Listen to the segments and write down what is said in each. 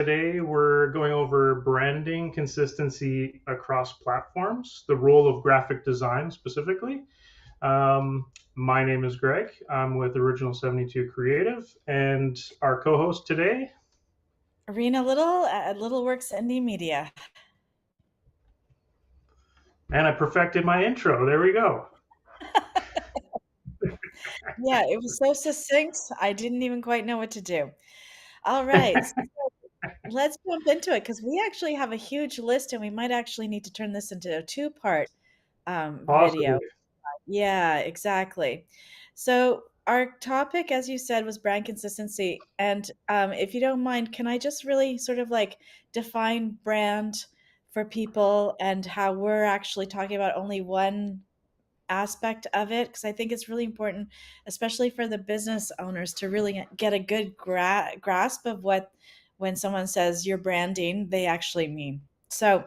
Today, we're going over branding consistency across platforms, the role of graphic design specifically. My name is Greg. I'm with Original 72 Creative, and our co host today, Arena Little at Little Works Indie Media. and I perfected my intro. There we go. Yeah, it was so succinct. I didn't even quite know what to do. All right, so let's jump into it because we actually have a huge list and we might actually need to turn this into a two-part video. Possibly. Yeah, exactly. So our topic, as you said, was brand consistency. And if you don't mind, can I just really sort of like define brand for people and how we're actually talking about only one aspect of it, because I think it's really important, especially for the business owners, to really get a good grasp of what, when someone says you're branding, they actually mean. So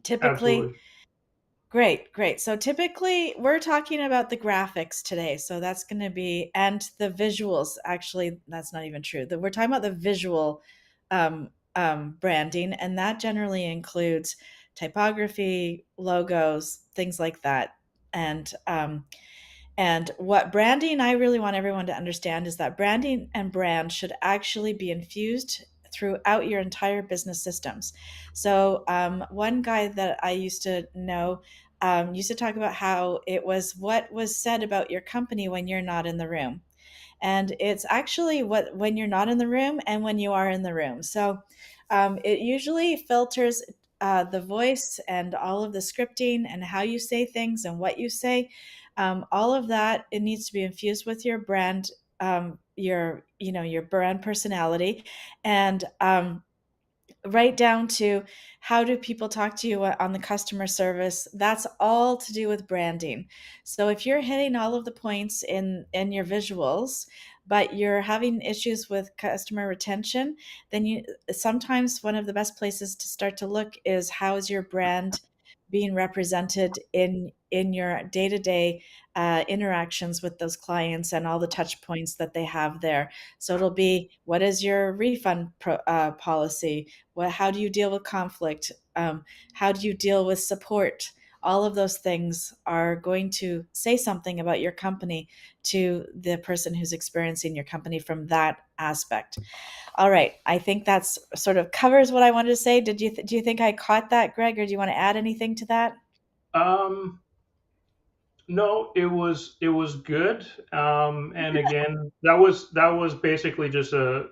typically, Absolutely. great. So typically, we're talking about the graphics today. So that's going to be, and the visuals. Actually, that's not even true. We're talking about the visual branding, and that generally includes typography, logos, things like that. And what branding, I really want everyone to understand, is that branding and brand should actually be infused throughout your entire business systems. So, one guy that I used to know used to talk about how it was what was said about your company when you're not in the room. And it's actually what when you're not in the room and when you are in the room. So, it usually filters the voice and all of the scripting and how you say things and what you say, all of that, it needs to be infused with your brand, your brand personality, and right down to how do people talk to you on the customer service. That's all to do with branding. So if you're hitting all of the points in your visuals, but you're having issues with customer retention, then you sometimes one of the best places to start to look is how is your brand being represented in your day-to-day interactions with those clients and all the touch points that they have there. So it'll be, what is your refund policy? How do you deal with conflict? How do you deal with support? All of those things are going to say something about your company to the person who's experiencing your company from that aspect. All right, I think that's sort of covers what I wanted to say. Do you think I caught that, Greg, or do you want to add anything to that? Um, No, it was good. And again, that was basically just a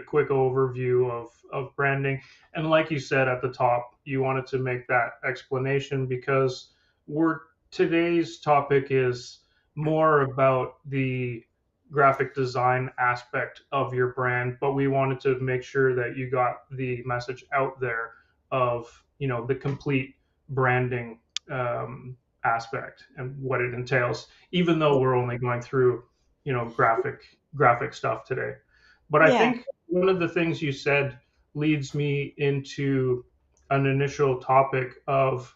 quick overview of branding. And like you said at the top, you wanted to make that explanation because we're today's topic is more about the graphic design aspect of your brand, but we wanted to make sure that you got the message out there of, the complete branding aspect and what it entails, even though we're only going through, graphic stuff today. But I Yeah. think one of the things you said leads me into an initial topic of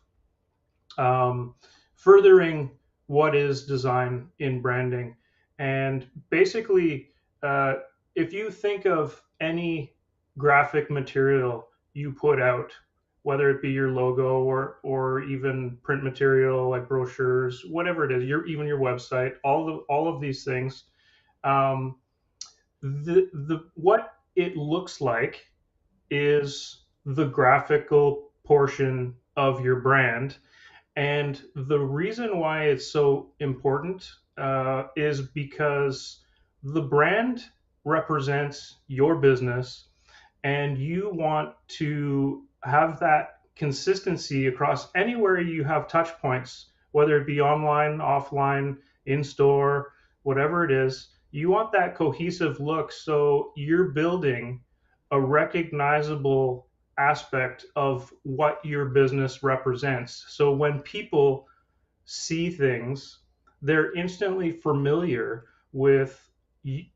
um, furthering what is design in branding. And basically, uh, if you think of any graphic material you put out, whether it be your logo or even print material like brochures, whatever it is, even your website, all of these things, um, the what it looks like is the graphical portion of your brand, and the reason why it's so important is because the brand represents your business, and you want to have that consistency across anywhere you have touch points, whether it be online, offline, in store, whatever it is. You want that cohesive look so you're building a recognizable aspect of what your business represents. So when people see things, they're instantly familiar with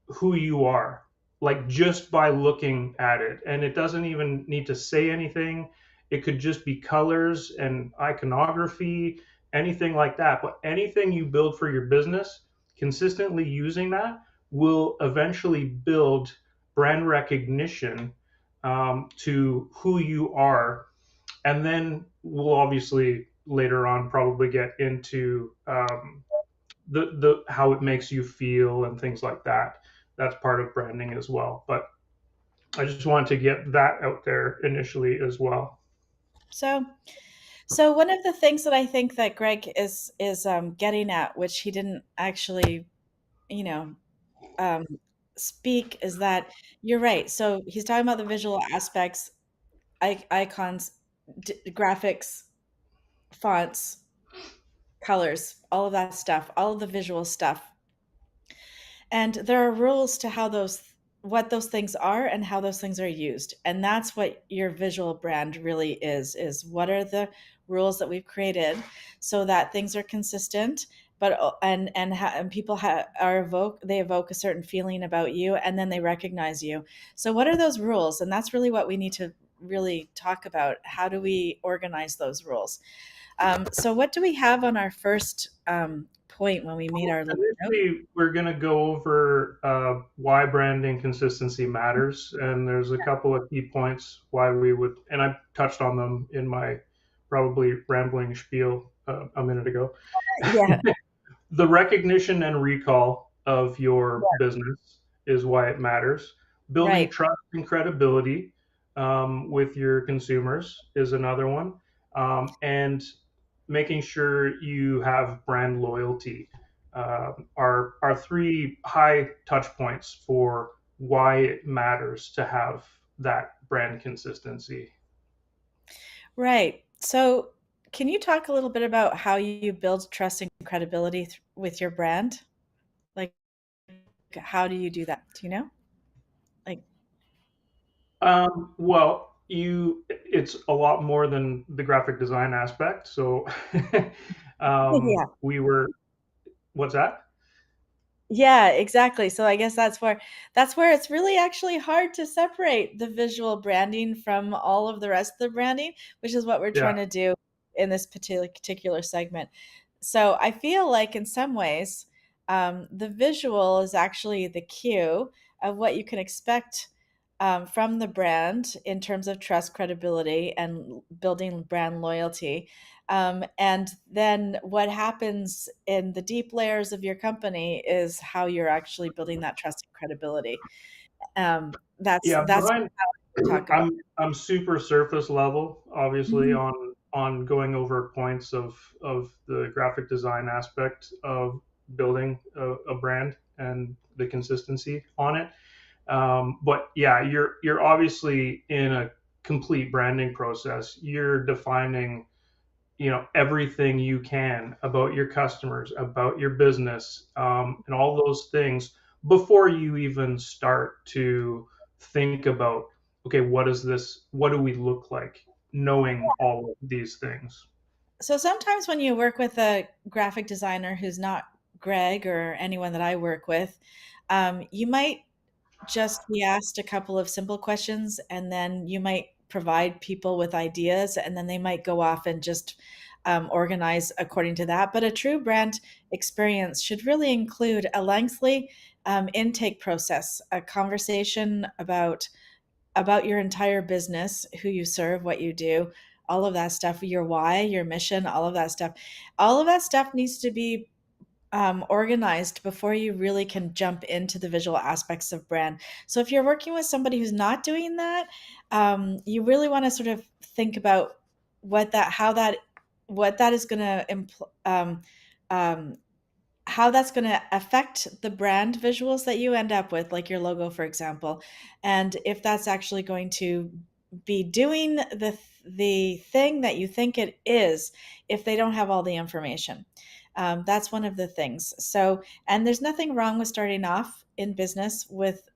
who you are, like just by looking at it. And it doesn't even need to say anything. It could just be colors and iconography, anything like that. But anything you build for your business, consistently using that will eventually build brand recognition to who you are. And then we'll obviously later on probably get into the how it makes you feel and things like that. That's part of branding as well. But I just wanted to get that out there initially as well. So, so one of the things that I think that Greg is getting at, which he didn't actually, you know, um, speak, is that you're right. So he's talking about the visual aspects, icons, graphics, fonts, colors, all of that stuff, all of the visual stuff. And there are rules to how those what those things are and how those things are used. And that's what your visual brand really is what are the rules that we've created so that things are consistent, but and people are evoke a certain feeling about you, and then they recognize you. So what are those rules? And that's really what we need to really talk about. How do we organize those rules? So what do we have on our first point when we meet our little note? Initially, we're going to go over why branding consistency matters, and there's a couple of key points why we would, and I touched on them in my probably rambling spiel a minute ago. Yeah, The recognition and recall of your business is why it matters. Building right. trust and credibility with your consumers is another one. And making sure you have brand loyalty are three high touch points for why it matters to have that brand consistency. Right. So, can you talk a little bit about how you build trust and credibility with your brand? Like, how do you do that? Do you know? Like, Well, it's a lot more than the graphic design aspect. So, yeah. we were, what's that? Yeah, exactly. So I guess that's where it's really actually hard to separate the visual branding from all of the rest of the branding, which is what we're Yeah. trying to do in this particular segment. So I feel like in some ways, the visual is actually the cue of what you can expect from the brand in terms of trust, credibility, and building brand loyalty. And then what happens in the deep layers of your company is how you're actually building that trust and credibility. That's Yeah, that's Brian, what I talk about. I'm super surface level, obviously, Mhm. on going over points of the graphic design aspect of building a brand and the consistency on it. But yeah, you're obviously in a complete branding process. You're defining, everything you can about your customers, about your business, and all those things before you even start to think about, okay, what do we look like, knowing all of these things. So sometimes when you work with a graphic designer who's not Greg or anyone that I work with, you might just be asked a couple of simple questions, and then you might provide people with ideas, and then they might go off and just organize according to that. But a true brand experience should really include a lengthy intake process, a conversation about your entire business, who you serve, what you do, all of that stuff, your why, your mission, all of that stuff. All of that stuff needs to be organized before you really can jump into the visual aspects of brand. So if you're working with somebody who's not doing that, you really want to sort of think about what that, how that, what that is going to um, how that's going to affect the brand visuals that you end up with, like your logo, for example, and if that's actually going to be doing the thing that you think it is, if they don't have all the information. That's one of the things. So, and there's nothing wrong with starting off in business with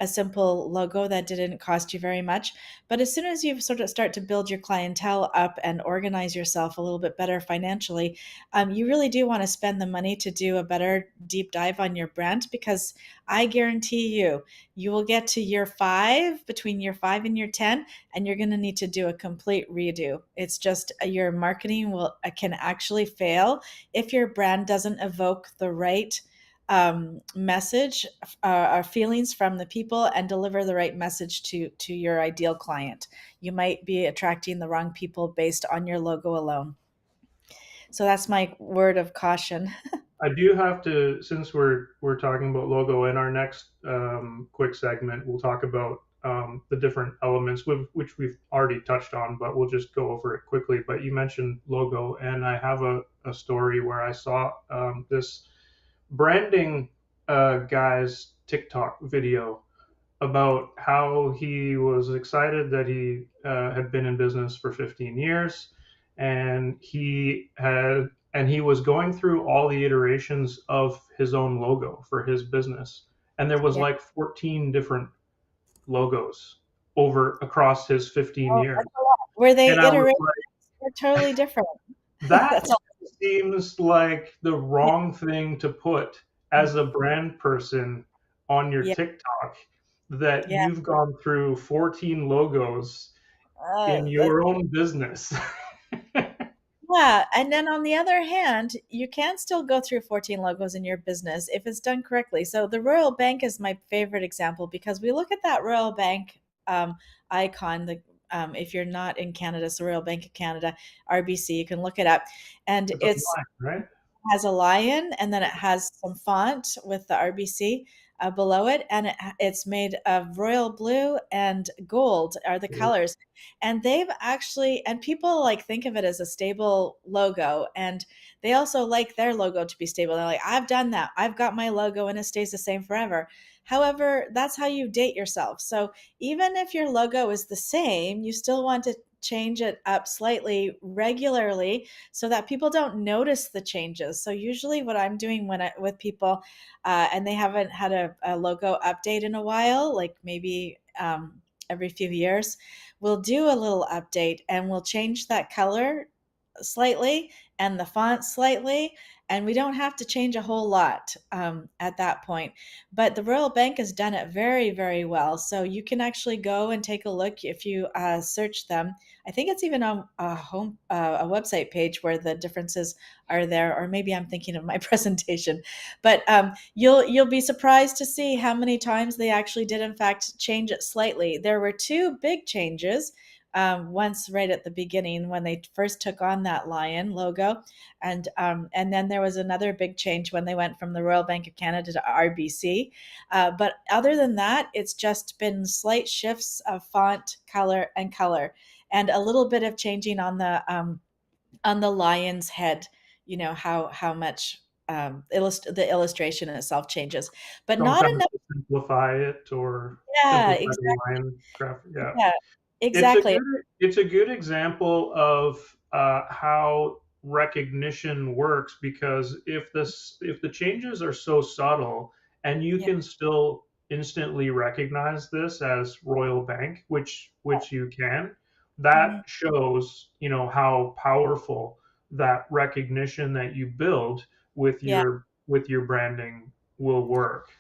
a simple logo that didn't cost you very much. But as soon as you sort of start to build your clientele up and organize yourself a little bit better financially, you really do want to spend the money to do a better deep dive on your brand, because I guarantee you will get to year 5, between year 5 and year 10, and you're going to need to do a complete redo. It's just your marketing will can actually fail if your brand doesn't evoke the right message, our feelings from the people, and deliver the right message to your ideal client. You might be attracting the wrong people based on your logo alone. So that's my word of caution. I do have to, since we're talking about logo in our next quick segment, we'll talk about the different elements which we've already touched on, but we'll just go over it quickly. But you mentioned logo, and I have a story where I saw this branding guy's TikTok video about how he was excited that he had been in business for 15 years, and he was going through all the iterations of his own logo for his business, and there was Yeah. like 14 different logos over across his 15 Oh, years. that's a lot. Were they And I was iterations? like, They're totally different. that That's all. seems like the Yeah. wrong thing to put as a brand person on your Yeah. TikTok, that Yeah. you've gone through 14 logos in That's your own business. Yeah, and then on the other hand, you can still go through 14 logos in your business if it's done correctly. So the Royal Bank is my favorite example because we look at that Royal Bank icon. If you're not in Canada, so Royal Bank of Canada, RBC, you can look it up, and It's it's online, right? has a lion, and then it has some font with the RBC below it, and it's made of royal blue and gold are the colors. And they've actually, and people like think of it as a stable logo, and they also like their logo to be stable. They're like, I've done that. I've got my logo and it stays the same forever. However, that's how you date yourself. So even if your logo is the same, you still want to change it up slightly regularly so that people don't notice the changes. So usually, what I'm doing with people, and they haven't had a logo update in a while, like maybe every few years, we'll do a little update and we'll change that color slightly and the font slightly, and we don't have to change a whole lot at that point. But the Royal Bank has done it very, very well. So you can actually go and take a look if you search them. I think it's even on a website page where the differences are there, or maybe I'm thinking of my presentation. But you'll be surprised to see how many times they actually did in fact change it slightly. There were two big changes. Once right at the beginning when they first took on that lion logo, and then there was another big change when they went from the Royal Bank of Canada to RBC. But other than that, it's just been slight shifts of font, color, and a little bit of changing on the lion's head. You know how much the illustration in itself changes, but not Sometimes enough. to simplify it or Yeah, simplify the exactly. line graphic. Yeah. Yeah, It's a exactly. good example of how recognition works, because if the changes are so subtle and you Yeah. can still instantly recognize this as Royal Bank, which you can, that Mhm. shows, how powerful that recognition that you build Yeah. with your branding will work.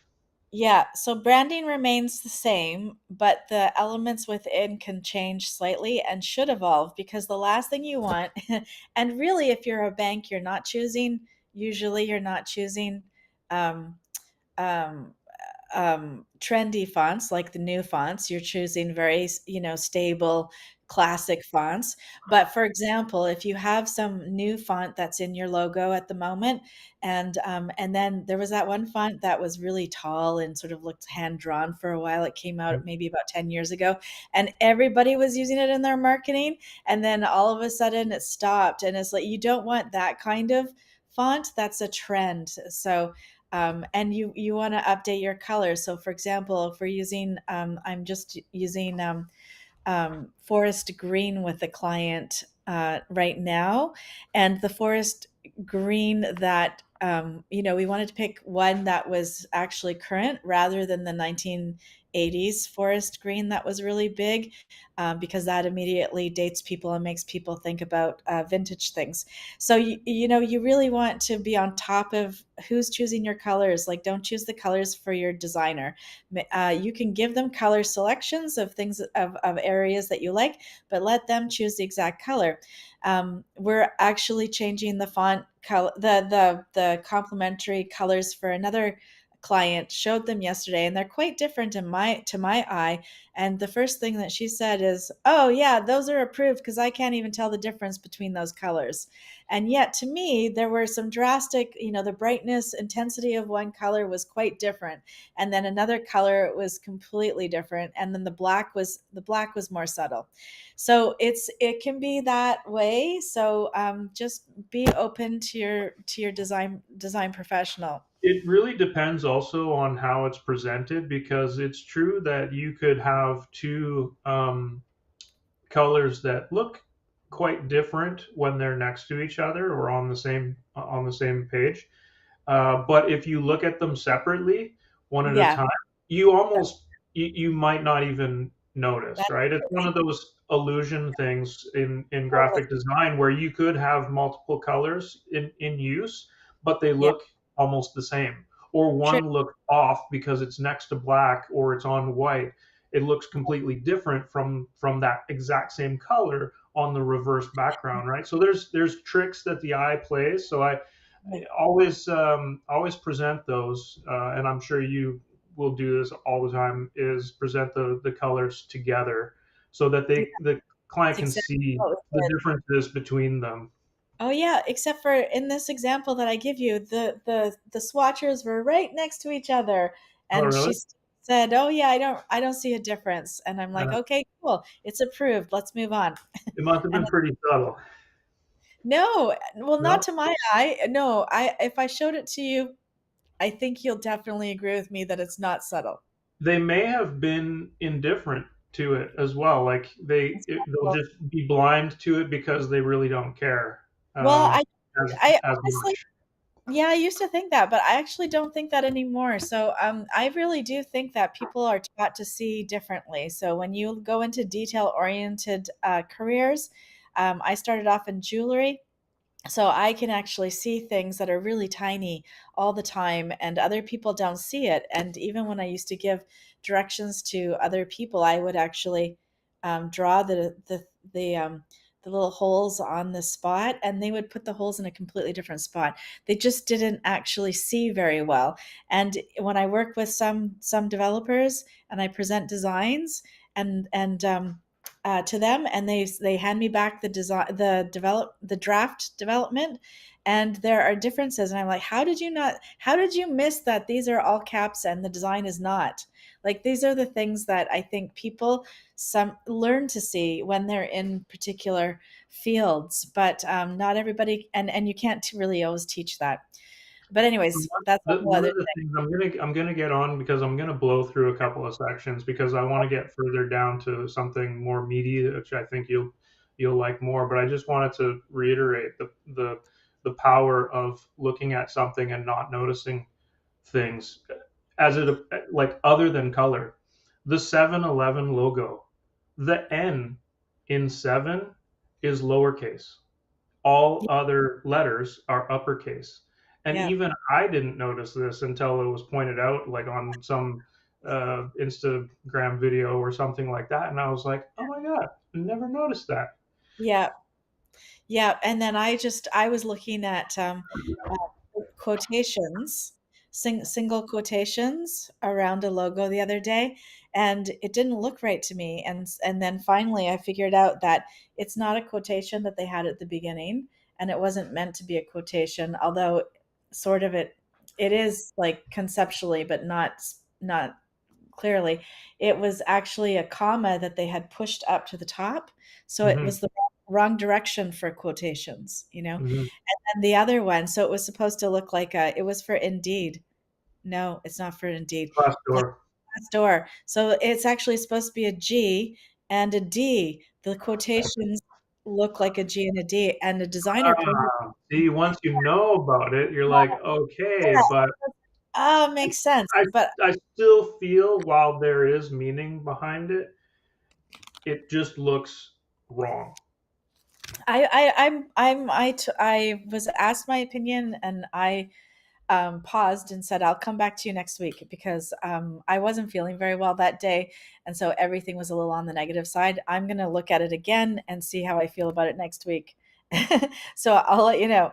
Yeah, so branding remains the same, but the elements within can change slightly and should evolve because the last thing you want, and really, if you're a bank, usually you're not choosing um, um, trendy fonts like the new fonts. You're choosing very stable classic fonts. But for example, if you have some new font that's in your logo at the moment, and then there was that one font that was really tall and sort of looked hand drawn for a while. It came out maybe about 10 years ago, and everybody was using it in their marketing, and then all of a sudden it stopped. And it's like, you don't want that kind of font. That's a trend. So and you want to update your colors. So, for example, if we're using, I'm just using forest green with the client right now, and the forest green that we wanted to pick one that was actually current rather than the 80s forest green that was really big, because that immediately dates people and makes people think about vintage things. So you really want to be on top of who's choosing your colors. Like, don't choose the colors for your designer. You can give them color selections of things, of areas that you like, but let them choose the exact color. We're actually changing the font color, the complementary colors for another client. Showed them yesterday, and they're quite different in my to my eye. And the first thing that she said is, "Oh yeah, those are approved because I can't even tell the difference between those colors." And yet to me, there were some drastic, the brightness, intensity of one color was quite different, and then another color was completely different, and then the black was more subtle. So it can be that way. So just be open to your design professional. It really depends also on how it's presented, because it's true that you could have two colors that look quite different when they're next to each other or on the same page. But if you look at them separately, one at a Yeah, time, you might not even notice, right? It's one absolutely, of those illusion things in totally. graphic design where you could have multiple colors in use, but they Yeah, look almost the same. Or true. one looks off because it's next to black or it's on white. It looks completely different from that exact same color on the reverse background, right? So there's tricks that the eye plays. So I Yeah, always present those, and I'm sure you will do this all the time. Is present the colors together so that yeah, the client that's can exactly see what we the did. differences between them. Oh yeah, except for in this example that I give you, the swatchers were right next to each other, Oh, and she really? said, "Oh yeah, I don't see a difference." And I'm like, Uh, "Okay, cool, it's approved. Let's move on." it must have And been pretty subtle. no, well, not No, to my eye. No, I if I showed it to you, I think you'll definitely agree with me that it's not subtle. they may have been indifferent to it as well. Like It's they'll possible. just be blind to it because they really don't care Well, um, I as honestly, much. yeah, I used to think that, but I actually don't think that anymore. So I really do think that people are taught to see differently. So when you go into detail-oriented careers, I started off in jewelry, so I can actually see things that are really tiny all the time, and other people don't see it. And even when I used to give directions to other people, I would actually draw the little holes on the spot, and they would put the holes in a completely different spot. They just didn't actually see very well. And when I work with some developers and I present designs and to them, and they hand me back the draft development, and there are differences, and I'm like, how did you miss that these are all caps and the design is not? Like, these are the things that I think people some learn to see when they're in particular fields, but not everybody, and you can't really always teach that. But anyways, that's a whole One other of the things I'm gonna get on, because I'm gonna blow through a couple of sections because I want to get further down to something more meaty, which I think you'll like more. But I just wanted to reiterate the power of looking at something and not noticing things as it, like, other than color. The 7-Eleven logo, the N in seven is lowercase, all thing. other letters are uppercase. And Yeah, even I didn't notice this until it was pointed out, like on some Instagram video or something like that. And I was like, oh my God, I never noticed that. yeah, yeah. And then I was looking at quotations, single quotations around a logo the other day, and it didn't look right to me. And then finally, I figured out that it's not a quotation that they had at the beginning, and it wasn't meant to be a quotation. Although, sort of it is like conceptually, but not clearly. It was actually a comma that they had pushed up to the top, so it Hmm. was the wrong direction for quotations. Hmm. And the other one, so it was supposed to look like it was for Indeed. No, it's not for Indeed. Glass Like door. Glassdoor. So it's actually supposed to be a G and a D. The quotations look like a G and a D, and the designer pointed. See, once you know about it, you're like, okay, but Makes sense. I But I still feel while there is meaning behind it, it just looks wrong. I was asked my opinion, and I paused and said, I'll come back to you next week because I wasn't feeling very well that day. And so everything was a little on the negative side. I'm going to look at it again and see how I feel about it next week. So I'll let you know.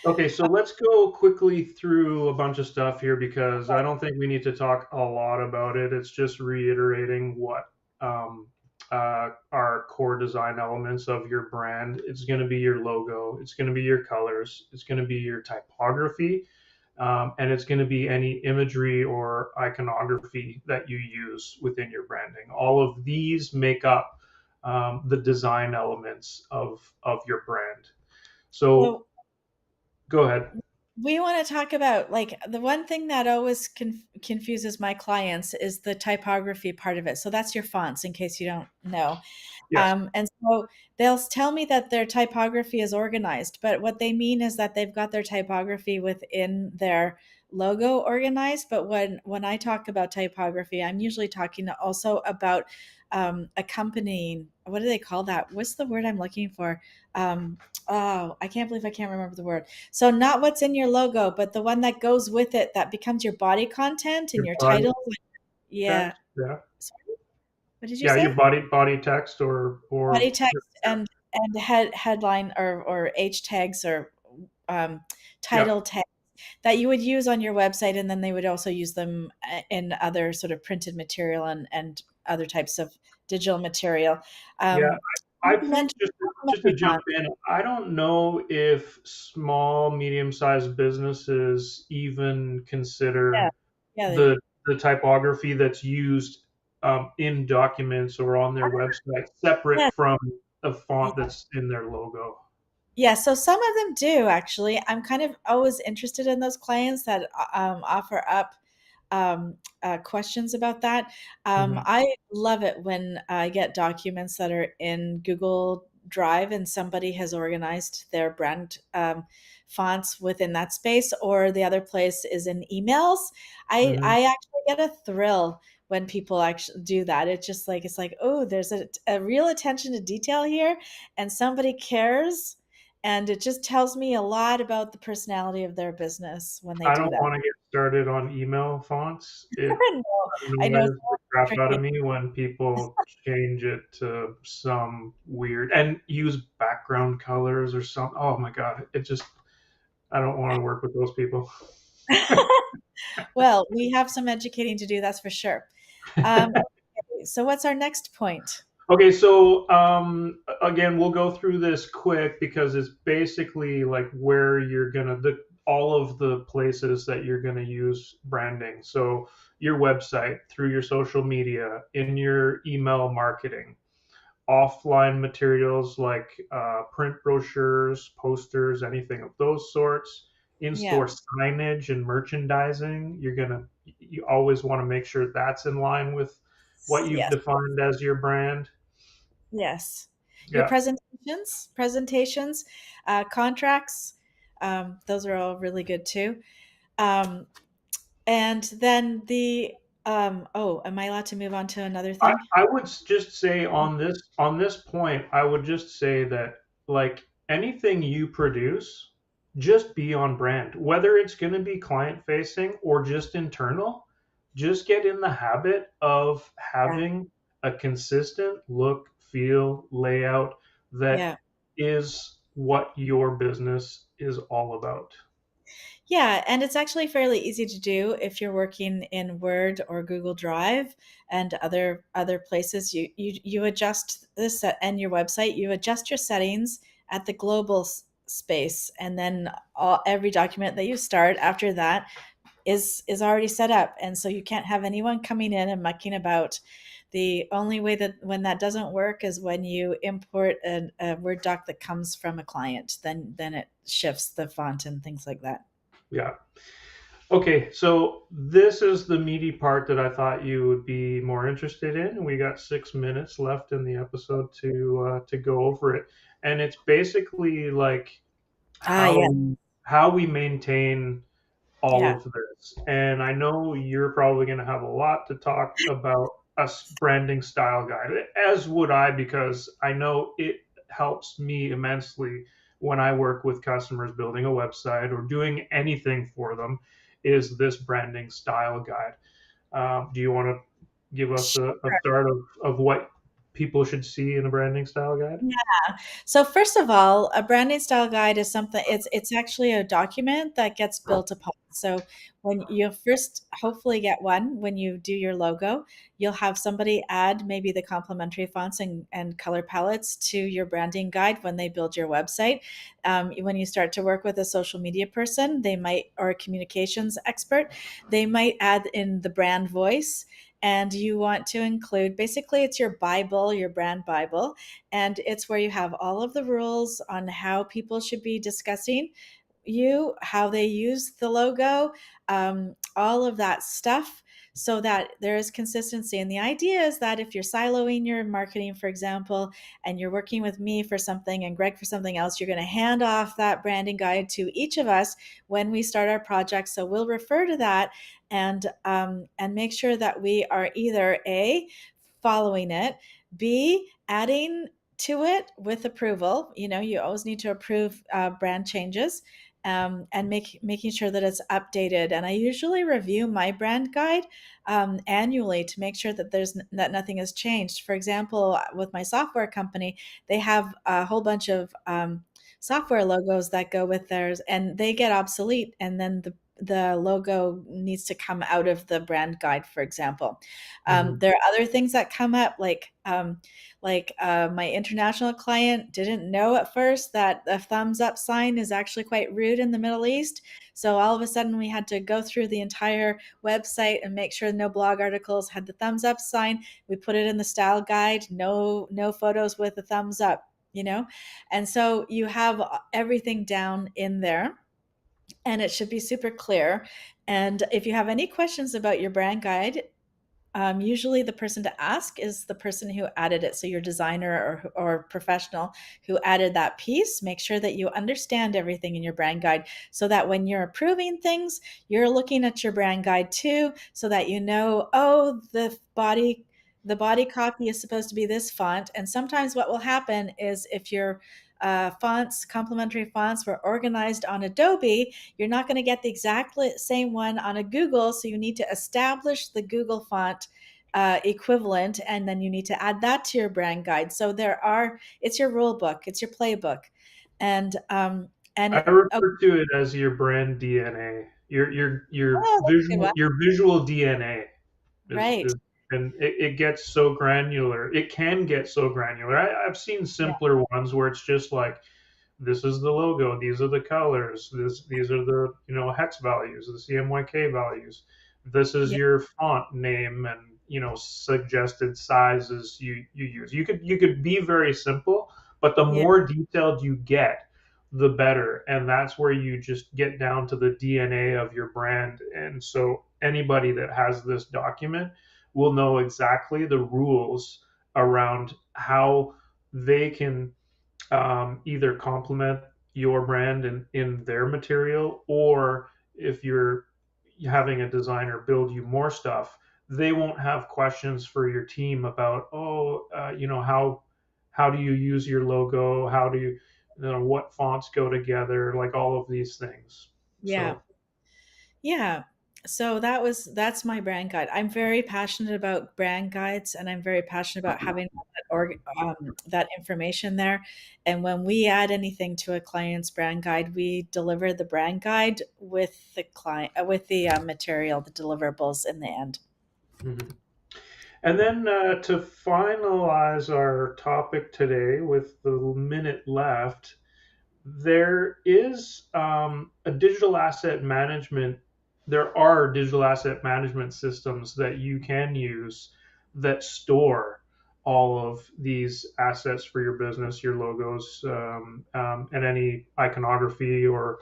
Okay, so let's go quickly through a bunch of stuff here because I don't think we need to talk a lot about it. It's just reiterating what are core design elements of your brand. It's going to be your logo, it's going to be your colors, it's going to be your typography, and it's going to be any imagery or iconography that you use within your branding. All of these make up the design elements of your brand. So So go ahead. we want to talk about, like, the one thing that always confuses my clients is the typography part of it. So that's your fonts, in case you don't know. Yes. And so they'll tell me that their typography is organized, but what they mean is that they've got their typography within their logo organized. But when I talk about typography, I'm usually talking also about accompanying. What do they call that? What's the word I'm looking for? Oh, I can't believe I can't remember the word. So not what's in your logo, but the one that goes with it, that becomes your body content and Your your body title. Yeah. text, yeah, Sorry, what did you yeah, your say? body text or Body text and headline or H tags or um, yeah, title tags that you would use on your website, and then they would also use them in other sort of printed material and other types of digital material. yeah. Um, I think just to Complimentary jump fonts. in, I don't know if small, medium-sized businesses even Yeah, consider yeah, they do. the typography that's used in documents or on their website separate Yeah, from the font yeah. that's in their logo. Yeah, so some of them do actually. I'm kind of always interested in those clients that offer up questions about that. Hmm. I love it when I get documents that are in Google Drive and somebody has organized their brand fonts within that space, or the other place is in emails. Hmm. I actually get a thrill when people actually do that. It's just like, it's like, oh, there's a real attention to detail here, and somebody cares, and it just tells me a lot about the personality of their business when they I do don't that. want to get started on email fonts. No, I don't I know know why it's it's the crap out tricky. of me when people change it to some weird and use background colors or something. Oh my god, it just I don't want to work with those people. Well, we have some educating to do, that's for sure. Okay, so what's our next point? Okay, so again, we'll go through this quick because it's basically like where you're gonna the all of the places that you're gonna use branding. So your website, through your social media, in your email marketing, offline materials like print brochures, posters, anything of those sorts, Yeah. in-store signage and merchandising. You always want to make sure that's in line with what you've Yes. defined as your brand. Yes. Your Yeah, presentations, contracts, those are all really good too. Um, and then oh, am I allowed to move on to another I, thing? I would just say on this point, I would just say that like anything you produce, just be on brand. Whether it's going to be client facing or just internal, just get in the habit of Yeah. having a consistent look, feel, layout that Yeah. is what your business is all about. Yeah, and it's actually fairly easy to do if you're working in Word or Google Drive and other places. You adjust this and your website. You adjust your settings at the global space, and then every document that you start after that is already set up, and so you can't have anyone coming in and mucking about. The only way that when that doesn't work is when you import a Word doc that comes from a client. Then it shifts the font and things like that. Yeah. Okay, so this is the meaty part that I thought you would be more interested in. We got 6 minutes left in the episode to go over it, and it's basically like Ah, yeah. how we maintain. all Yeah. of this. And I know you're probably going to have a lot to talk about a branding style guide, as would I, because I know it helps me immensely when I work with customers building a website or doing anything for them. Is this branding style guide? Do you want to give us a start of what people should see in a branding style guide? Yeah. So first of all, a branding style guide is something it's actually a document that gets built upon. So when you first hopefully get one when you do your logo, you'll have somebody add maybe the complementary fonts and color palettes to your branding guide when they build your website. When you start to work with a social media person, they might, or a communications expert, they might add in the brand voice. And you want to include, basically, it's your Bible, your brand Bible, and it's where you have all of the rules on how people should be discussing you, how they use the logo, all of that stuff, so that there is consistency. And the idea is that if you're siloing your marketing, for example, and you're working with me for something and Greg for something else, you're going to hand off that branding guide to each of us when we start our project. So we'll refer to that and make sure that we are either A, following it, B, adding to it with approval. You know, you always need to approve brand changes, and making sure that it's updated. And I usually review my brand guide annually to make sure that that nothing has changed. For example, with my software company, they have a whole bunch of software logos that go with theirs, and they get obsolete, and then the logo needs to come out of the brand guide, for example. Mhm. There are other things that come up, my international client didn't know at first that the thumbs up sign is actually quite rude in the Middle East. So all of a sudden we had to go through the entire website and make sure no blog articles had the thumbs up sign. We put it in the style guide, no photos with the thumbs up, you know? And so you have everything down in there, and it should be super clear. And if you have any questions about your brand guide, usually the person to ask is the person who added it. So your designer or professional who added that piece, make sure that you understand everything in your brand guide, so that when you're approving things, you're looking at your brand guide too, so that you know, oh, the body copy is supposed to be this font. And sometimes what will happen is if your fonts, complementary fonts, were organized on Adobe, you're not going to get the exact same one on a Google. So you need to establish the Google font equivalent, and then you need to add that to your brand guide. So it's your rule book, it's your playbook, and I oh, refer to it as your brand DNA, oh, that's a good one. your visual DNA Right. is and it gets so granular. It can get so granular. I've seen Yeah. simpler ones where it's just like this is the logo, these are the colors, these are the hex values, the CMYK values. This is Yeah. your font name and suggested sizes you use. You could be very simple, but the Yeah. more detailed you get, the better. And that's where you just get down to the DNA of your brand. And so anybody that has this document will know exactly the rules around how they can either complement your brand in their material, or if you're having a designer build you more stuff, they won't have questions for your team about, oh, how do you use your logo? How do what fonts go together? Like all of these things. Yeah. So Yeah. So that's my brand guide. I'm very passionate about brand guides, and I'm very passionate about having that information there. And when we add anything to a client's brand guide, we deliver the brand guide with the client, with the material, the deliverables in the end. mhm. And then to finalize our topic today with the minute left, there is a digital asset management. There are digital asset management systems that you can use that store all of these assets for your business, your logos, and any iconography or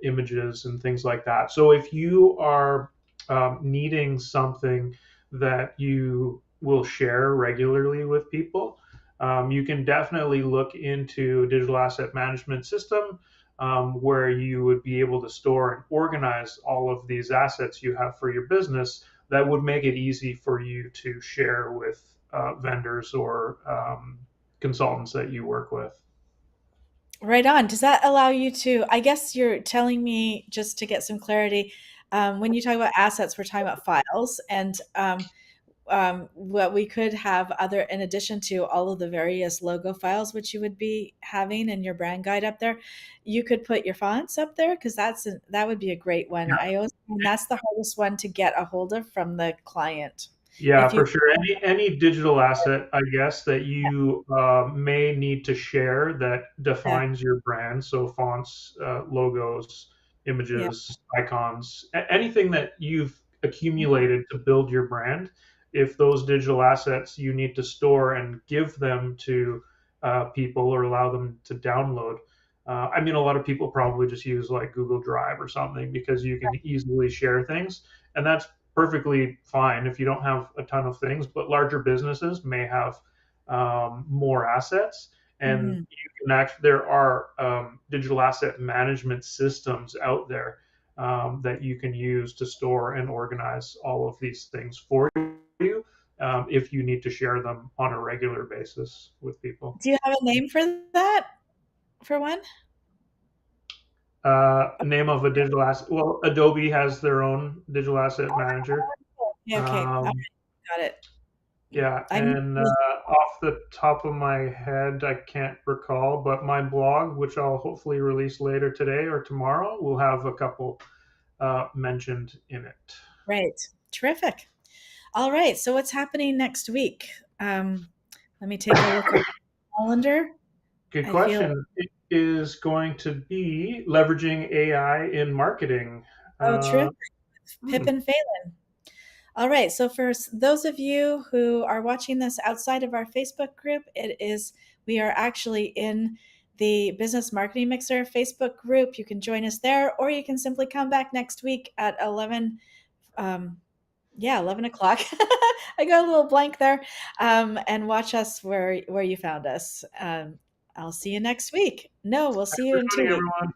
images and things like that. So if you are needing something that you will share regularly with people, you can definitely look into a digital asset management system. where you would be able to store and organize all of these assets you have for your business that would make it easy for you to share with vendors or consultants that you work with. Right on. Does that allow you to, I guess you're telling me, just to get some clarity, when you talk about assets, we're talking about files, and what we could have other, in addition to all of the various logo files which you would be having in your brand guide up there, you could put your fonts up there, because that would be a great one. I always find that's the hardest one to get a hold of from the client. Yeah, If you for sure. Any digital asset, I guess, that you may need to share that Yeah, defines your brand. So fonts, logos, yeah, images, icons, anything that you've accumulated to build your brand. If those digital assets you need to store and give them to people or allow them to download. I mean, a lot of people probably just use like Google Drive or something because you can easily share things, and that's perfectly fine if you don't have a ton of things, but larger businesses may have more assets. And mhm. you can actually, there are digital asset management systems out there that you can use to store and organize all of these things for you if you need to share them on a regular basis with people. Do you have a name for that, for one? Name of a digital asset. Well, Adobe has their own digital asset manager. Yeah, okay, all Um, right, got it. Yeah, I'm and off the top of my head, I can't recall, but my blog, which I'll hopefully release later today or tomorrow, will have a couple mentioned in it. Great, terrific. All right, so what's happening next week? Let me take a look on the calendar. Good I feel, question. It is going to be leveraging AI in marketing. oh, Uh, terrific. Pip hmm, and Phelan. All right, so for those of you who are watching this outside of our Facebook group, we are actually in the Business Marketing Mixer Facebook group. You can join us there, or you can simply come back next week at 11. Um, yeah, 11 o'clock. I got a little blank there. And watch us where you found us. I'll see you next week. No, we'll see you for in 2 joining, weeks. everyone.